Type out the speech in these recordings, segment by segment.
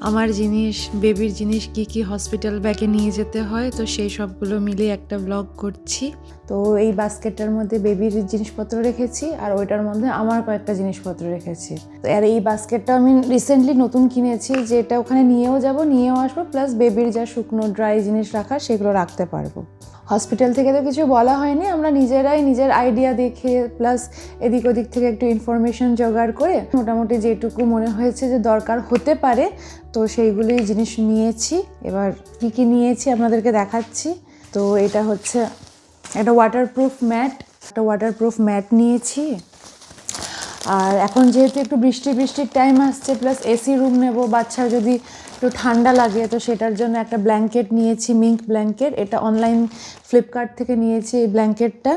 আমার জিনিস, বেবির জিনিস কি কি হসপিটাল ব্যাগে নিয়ে যেতে হয়, তো সেই সবগুলো মিলে একটা ব্লগ করছি। তো এই বাস্কেটটার মধ্যে বেবির জিনিসপত্র রেখেছি আর ওইটার মধ্যে আমার কয়েকটা জিনিসপত্র রেখেছি। তো আর এই বাস্কেটটা আমি রিসেন্টলি নতুন কিনেছি, যে এটা ওখানে নিয়েও আসবো, প্লাস বেবির যা শুকনো ড্রাই জিনিস রাখা সেগুলো রাখতে পারবো। হসপিটাল থেকে তো কিছু বলা হয়নি, আমরা নিজেরাই নিজের আইডিয়া দেখে প্লাস এদিক ওদিক থেকে একটু ইনফরমেশন জোগাড় করে মোটামুটি যেটুকু মনে হয়েছে যে দরকার হতে পারে তো সেইগুলোই জিনিস নিয়েছি। এবার কী কী নিয়েছি আপনাদেরকে দেখাচ্ছি। তো এটা হচ্ছে একটা ওয়াটারপ্রুফ ম্যাট নিয়েছি। আর এখন যেহেতু একটু বৃষ্টির টাইম আসছে, প্লাস এসি রুম নেব, বাচ্চার যদি একটু ঠান্ডা লাগে তো সেটার জন্য একটা ব্ল্যাঙ্কেট নিয়েছি, মিঙ্ক ব্ল্যাঙ্কেট। এটা অনলাইন ফ্লিপকার্ট থেকে নিয়েছি এই ব্ল্যাঙ্কেটটা।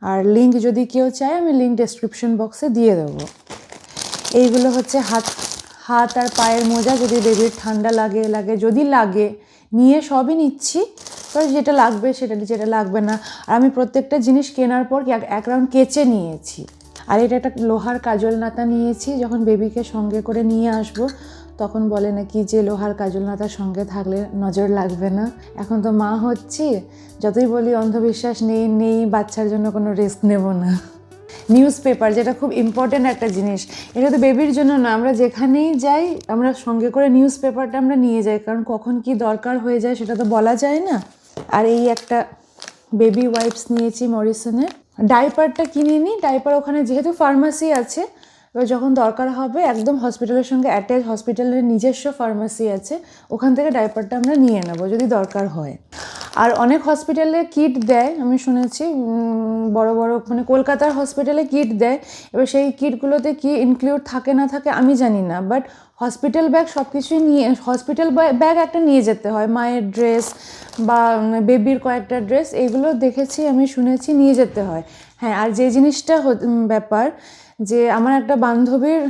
আর লিঙ্ক যদি কেউ চায় আমি লিঙ্ক ডেসক্রিপশন বক্সে দিয়ে দেবো। এইগুলো হচ্ছে হাত আর পায়ের মোজা, যদি বেবির ঠান্ডা যদি লাগে নিয়ে সবই নিচ্ছি। তো যেটা লাগবে যেটা লাগবে না। আর আমি প্রত্যেকটা জিনিস কেনার পর এক রাউন্ড কেচে নিয়েছি। আর এটা একটা লোহার কাজল নাতা নিয়েছি, যখন বেবিকে সঙ্গে করে নিয়ে আসবো তখন বলে নাকি যে লোহার কাজল নাতার সঙ্গে থাকলে নজর লাগবে না। এখন তো মা হচ্ছি, যতই বলি অন্ধবিশ্বাস নেই, বাচ্চার জন্য কোনো রিস্ক নেব না। নিউজ পেপার, যেটা খুব ইম্পর্ট্যান্ট একটা জিনিস, এটা তো বেবির জন্য না, আমরা যেখানেই যাই আমরা সঙ্গে করে নিউজ পেপারটা আমরা নিয়ে যাই, কারণ কখন কি দরকার হয়ে যায় সেটা তো বলা যায় না। আর এই একটা বেবি ওয়াইপস নিয়েছি মরিসনের। ডাইপারটা কিনিনি, ডাইপার ওখানে যেহেতু ফার্মাসি আছে, এবার যখন দরকার হবে একদম হসপিটালের সঙ্গে অ্যাটাচ, হসপিটালের নিজস্ব ফার্মাসি আছে, ওখান থেকে ডাইপারটা আমরা নিয়ে নেবো যদি দরকার হয়। আর অনেক হসপিটালে কিট দেয়, আমি শুনেছি বড় মানে কলকাতার হসপিটালে কিট দেয়। এবার সেই কিটগুলোতে কি ইনক্লুড থাকে না থাকে আমি জানি না, বাট হসপিটাল ব্যাগ সব কিছুই নিয়ে, হসপিটাল ব্যাগ একটা নিয়ে যেতে হয়, মায়ের ড্রেস বা বেবির কয়েকটা ড্রেস, এইগুলো দেখেছি আমি শুনেছি নিয়ে যেতে হয়। হ্যাঁ, আর যে জিনিসটা ব্যাপার যে আমার একটা বান্ধবীর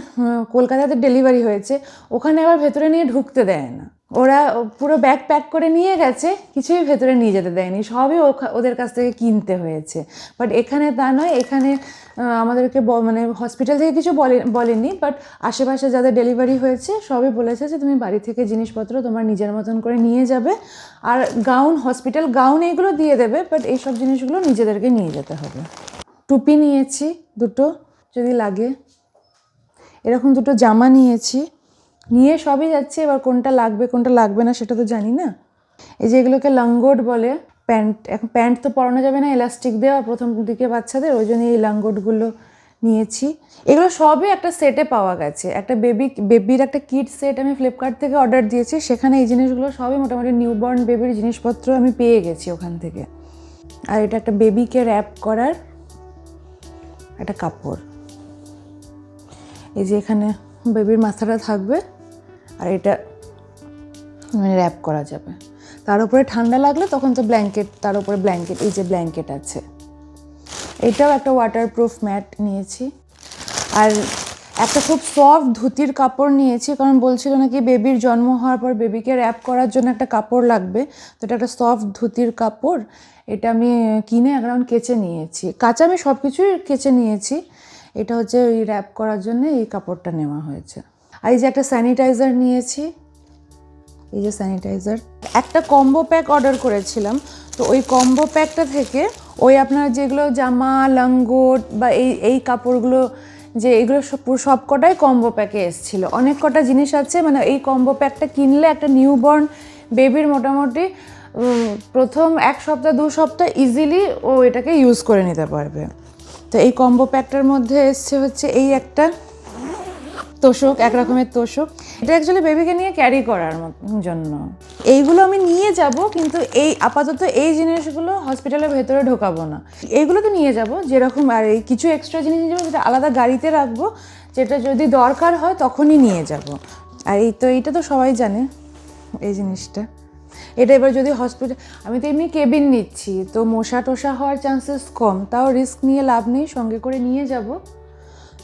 কলকাতাতে ডেলিভারি হয়েছে, ওখানে আবার ভেতরে নিয়ে ঢুকতে দেয় না। ওরা পুরো ব্যাগ প্যাক করে নিয়ে গেছে, কিছুই ভেতরে নিয়ে যেতে দেয়নি, সবই ওদের কাছ থেকে কিনতে হয়েছে। বাট এখানে তা নয়, এখানে আমাদেরকে মানে হসপিটাল থেকে কিছু বলেনি, বাট আশেপাশে যাদের ডেলিভারি হয়েছে সবই বলেছে যে তুমি বাড়ি থেকে জিনিসপত্র তোমার নিজের মতন করে নিয়ে যাবে, আর হসপিটাল গাউন এইগুলো দিয়ে দেবে, বাট এইসব জিনিসগুলো নিজেদেরকে নিয়ে যেতে হবে। টুপি নিয়েছি দুটো যদি লাগে, এরকম দুটো জামা নিয়েছি, নিয়ে সবই যাচ্ছে। এবার কোনটা লাগবে না সেটা তো জানি না। এই যে এগুলোকে লাঙ্গোট বলে, এখন প্যান্ট তো পরানো যাবে না, এলাস্টিক দেওয়া প্রথম দিকে বাচ্চাদের, ওই জন্য এই লাঙ্গোটগুলো নিয়েছি। এগুলো সবই একটা সেটে পাওয়া গেছে, একটা বেবির একটা কিট সেট আমি ফ্লিপকার্ট থেকে অর্ডার দিয়েছি, সেখানে এই জিনিসগুলো সবই মোটামুটি নিউবর্ন বেবির জিনিসপত্র আমি পেয়ে গেছি ওখান থেকে। আর এটা একটা বেবিকে র্যাপ করার একটা কাপড়, এই যে এখানে বেবির মাথাটা থাকবে আর এটা মানে র্যাপ করা যাবে, তার উপরে ঠান্ডা লাগলে তখন তো ব্ল্যাঙ্কেট, তার উপরে ব্ল্যাঙ্কেট, এই যে ব্ল্যাঙ্কেট আছে। এটাও একটা ওয়াটারপ্রুফ ম্যাট নিয়েছি। আর একটা খুব সফট ধুতির কাপড় নিয়েছি, কারণ বলছিল নাকি বেবির জন্ম হওয়ার পর বেবিকে র্যাপ করার জন্য একটা কাপড় লাগবে, তো এটা একটা সফট ধুতির কাপড়। এটা আমি কিনে এক রাউন্ড কেচে নিয়েছি, কাঁচা আমি সব কিছুই কেচে নিয়েছি, এটা হচ্ছে ওই র্যাপ করার জন্য এই কাপড়টা নেওয়া হয়েছে। আর এই যে একটা স্যানিটাইজার নিয়েছি, এই যে স্যানিটাইজার। একটা কম্বো প্যাক অর্ডার করেছিলাম, তো ওই কম্বো প্যাকটা থেকে ওই আপনার যেগুলো জামা লাঙ্গোট বা এই কাপড়গুলো, যে এগুলো সব কটাই কম্বো প্যাকে এসেছিলো। অনেক কটা জিনিস আছে, মানে এই কম্বো প্যাকটা কিনলে একটা নিউবর্ন বেবির মোটামুটি প্রথম 1 সপ্তাহ 2 সপ্তাহ ইজিলি ও এটাকে ইউজ করে নিতে পারবে। তো এই কম্বো প্যাকটার মধ্যে এসছে হচ্ছে এই একটা তোষক, এক রকমের তোষক, এটা অ্যাকচুয়ালি বেবিকে নিয়ে ক্যারি করার জন্য। এইগুলো আমি নিয়ে যাব, কিন্তু এই আপাতত এই জিনিসগুলো হসপিটালের ভেতরে ঢোকাবো না, এইগুলো তো নিয়ে যাব যেরকম, আর এই কিছু এক্সট্রা জিনিস নিয়ে যাবো যেটা আলাদা গাড়িতে রাখবো, যেটা যদি দরকার হয় তখনই নিয়ে যাব। আর এইটা তো সবাই জানে এই জিনিসটা। এটা এবার যদি আমি তো এমনি কেবিন নিচ্ছি, তো মশা টোশা হওয়ার চান্সেস কম, তাও রিস্ক নিয়ে লাভ নেই, সঙ্গে করে নিয়ে যাব।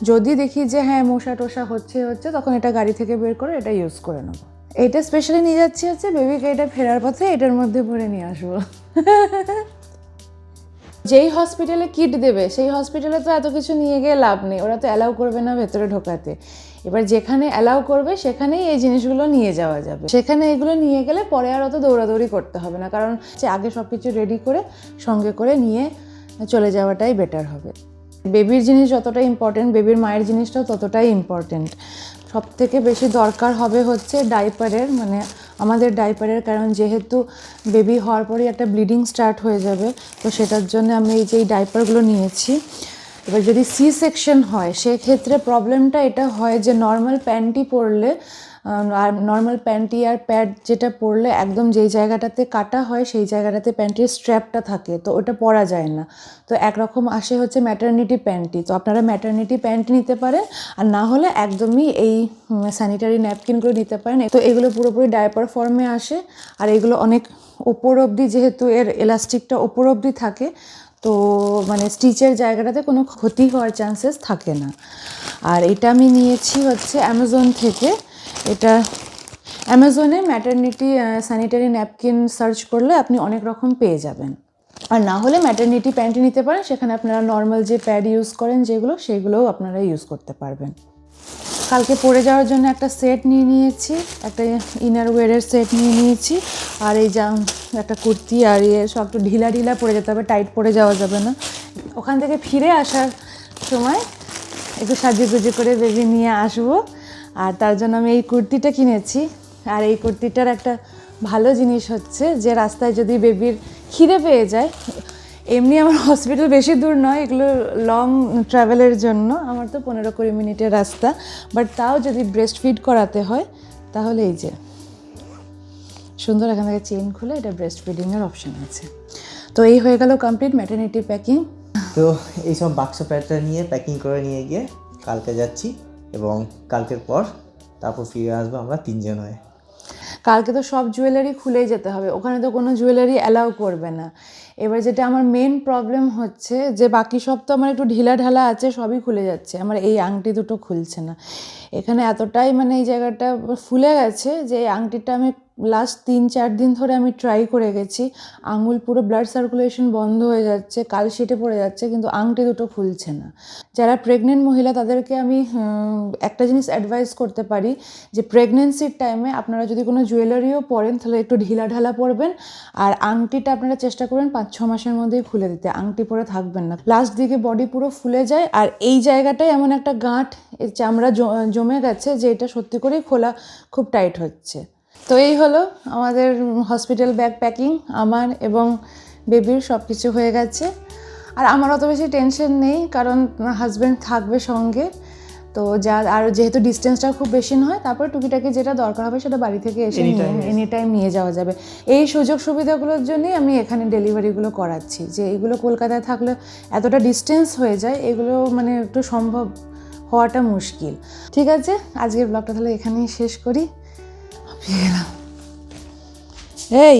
যদি দেখি যে হ্যাঁ মশা টোশা হচ্ছে তখন এটা গাড়ি থেকে বের করে এটা ইউজ করে নেবো। এইটা স্পেশালি নিয়ে যাচ্ছি হচ্ছে বেবিকে এটা ফেরার পথে এটার মধ্যে ভরে নিয়ে আসবো। যেই হসপিটালে কিট দেবে সেই হসপিটালে তো এত কিছু নিয়ে গিয়ে লাভ নেই, ওরা তো অ্যালাউ করবে না ভেতরে ঢোকাতে। এবার যেখানে অ্যালাউ করবে সেখানেই এই জিনিসগুলো নিয়ে যাওয়া যাবে। সেখানে এগুলো নিয়ে গেলে পরে আর অত দৌড়াদৌড়ি করতে হবে না, কারণ আগে সব কিছু রেডি করে সঙ্গে করে নিয়ে চলে যাওয়াটাই বেটার হবে। বেবির জিনিস যতটা ইম্পর্টেন্ট, বেবির মায়ের জিনিসটাও ততটাই ইম্পর্টেন্ট। সব থেকে বেশি দরকার হবে হচ্ছে ডাইপারের, মানে আমাদের ডাইপারের, কারণ যেহেতু বেবি হওয়ার পরেই একটা ব্লিডিং স্টার্ট হয়ে যাবে, তো সেটার জন্য আমি এই যে ডাইপারগুলো নিয়েছি। এবার যদি সি সেকশন হয় সেক্ষেত্রে প্রবলেমটা এটা হয় যে নর্মাল প্যান্টি পরলে আর নর্মাল প্যান্টি আর প্যাড যেটা পরলে একদম যেই জায়গাটাতে কাটা হয় সেই জায়গাটাতে প্যান্টির স্ট্র্যাপটা থাকে, তো ওটা পরা যায় না। তো একরকম আসে হচ্ছে ম্যাটারনিটি প্যান্টি, তো আপনারা ম্যাটারনিটি প্যান্টি নিতে পারেন, আর না হলে একদমই এই স্যানিটারি ন্যাপকিনগুলো নিতে পারেন। তো এগুলো পুরোপুরি ডায়াপার ফর্মে আসে, আর এগুলো অনেক ওপর অবধি, যেহেতু এর এলাস্টিকটা ওপর অবধি থাকে, তো মানে স্টিচের জায়গাটাতে কোনো ক্ষতি হওয়ার চান্সেস থাকে না। আর এটা আমি নিয়েছি হচ্ছে অ্যামাজন থেকে। এটা অ্যামাজনে ম্যাটারনিটি স্যানিটারি ন্যাপকিন সার্চ করলে আপনি অনেক রকম পেয়ে যাবেন। আর না হলে ম্যাটারনিটি প্যান্টি নিতে পারেন, সেখানে আপনারা নর্মাল যে প্যাড ইউজ করেন যেগুলো, সেগুলোও আপনারা ইউজ করতে পারবেন। কালকে পরে যাওয়ার জন্য একটা সেট নিয়ে নিয়েছি, একটা ইনার ওয়্যারের সেট নিয়ে নিয়েছি, আর এই একটা কুর্তি, আর সব একটু ঢিলা ঢিলা পরে যেতে হবে, টাইট পরে যাওয়া যাবে না। ওখান থেকে ফিরে আসার সময় একটু সাজুগুজু করে বেবি নিয়ে আসবো, আর তার জন্য আমি এই কুর্তিটা কিনেছি। আর এই কুর্তিটার একটা ভালো জিনিস হচ্ছে যে রাস্তায় যদি বেবির খিদে পেয়ে যায়, এমনি আমার হসপিটাল বেশি দূর নয়, এগুলো লং ট্রাভেলের জন্য আমার তো 15-20 মিনিটের রাস্তা, বাট তাও যদি ব্রেস্ট ফিড করাতে হয় তাহলে এই যে সুন্দর এখান থেকে চেইন খুলে এটা ব্রেস্ট ফিডিংয়ের অপশান আছে। তো এই হয়ে গেল কমপ্লিট ম্যাটারনিটি প্যাকিং। তো এইসব বাক্স প্যাডটা নিয়ে প্যাকিং করে নিয়ে গিয়ে কালকে যাচ্ছি, এবং কালকের পর তারপর ফিরে আসবো আমরা 3 জন হয়ে। কালকে তো সব জুয়েলারি খুলেই যেতে হবে, ওখানে তো কোনো জুয়েলারি অ্যালাউ করবে না। এবার যেটা আমার মেন প্রবলেম হচ্ছে যে বাকি সব তো আমার একটু ঢিলা ঢালা আছে, সবই খুলে যাচ্ছে, আমার এই আংটি দুটো খুলছে না। এখানে এতটাই মানে এই জায়গাটা ফুলে গেছে যে এই আংটিটা আমি লাস্ট 3-4 দিন ধরে আমি ট্রাই করে গেছি, আঙুল পুরো ব্লাড সার্কুলেশন বন্ধ হয়ে যাচ্ছে, কালশিটে পড়ে যাচ্ছে, কিন্তু আংটি দুটো খুলছে না। যারা প্রেগনেন্ট মহিলা তাদেরকে আমি একটা জিনিস অ্যাডভাইস করতে পারি যে প্রেগনেন্সির টাইমে আপনারা যদি কোনো জুয়েলারিও পরেন তাহলে একটু ঢিলা ঢালা পরবেন, আর আংটিটা আপনারা চেষ্টা করবেন 5-6 মাসের মধ্যেই খুলে দিতে, আংটি পরে থাকবেন না। লাস্ট দিকে বডি পুরো ফুলে যায়, আর এই জায়গাটায় এমন একটা গাঁট চামড়া জমে গেছে যে এটা সত্যি করেই খোলা খুব টাইট হচ্ছে। তো এই হলো আমাদের হসপিটাল ব্যাগ প্যাকিং, আমার এবং বেবির সব কিছু হয়ে গেছে। আর আমার অত বেশি টেনশন নেই, কারণ হাজব্যান্ড থাকবে সঙ্গে, তো আর যেহেতু ডিস্টেন্সটা খুব বেশি নয়, তারপরে টুকিটাকি যেটা দরকার হবে সেটা বাড়ি থেকে এসে এনি টাইম নিয়ে যাওয়া যাবে। এই সুযোগ সুবিধাগুলোর জন্যই আমি এখানে ডেলিভারিগুলো করাচ্ছি, যে এইগুলো কলকাতায় থাকলে এতটা ডিস্টেন্স হয়ে যায়, এগুলো মানে একটু সম্ভব হওয়াটা মুশকিল। ঠিক আছে, আজকের ব্লগটা তাহলে এখানেই শেষ করি। এই